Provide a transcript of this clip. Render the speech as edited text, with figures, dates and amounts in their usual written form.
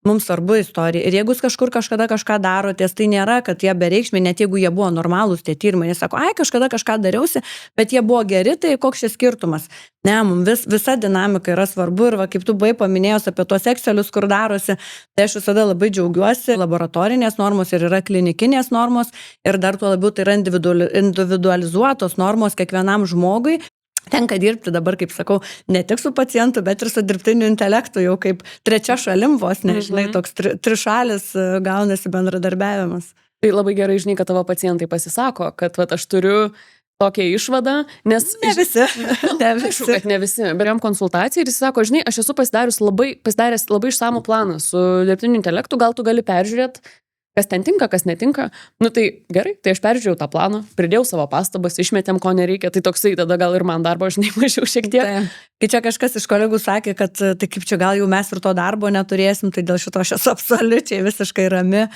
Mums svarbu istorija. Ir jeigu jūs kažkur kažkada kažką darotės, tai nėra, kad jie bereikšmiai, net jeigu jie buvo normalūs tie tyrimai, jie sako, ai, kažkada kažką dariausi, bet jie buvo geri, tai koks šis skirtumas. Ne, mums visa dinamika yra svarbu ir va, kaip tu buvai paminėjus apie tuos Excelius, kur darosi, tai aš visada labai džiaugiuosi, laboratorinės normos ir yra klinikinės normos ir dar tuo labiau tai yra individualizuotos normos kiekvienam žmogui. Tenka dirbti dabar, kaip sakau, ne tik su pacientu, bet ir su dirbtiniu intelektu, jau kaip trečia šalim vos, nežinai, toks trišalis gaunasi bendradarbiavimas. Tai labai gerai, žinai, kad tavo pacientai pasisako, kad vat, aš turiu tokią išvadą, nes... Ne visi. Aišku, kad ne visi. Bet jam konsultacija ir jis sako, žinai, aš esu pasidaręs labai išsamų planą su dirbtiniu intelektu, gal tu gali peržiūrėti, kas ten tinka, kas netinka. Nu tai gerai, tai aš peržiūrėjau tą planą, pridėjau savo pastabas, išmetėm, ko nereikia, tai toksai tada gal ir man darbo, žinai, mažiau šiek tiek. Tai, kai čia kažkas iš kolegų sakė, kad tai kaip čia gal jau mes ir to darbo neturėsim, tai dėl šito aš esu absoliučiai visiškai rami.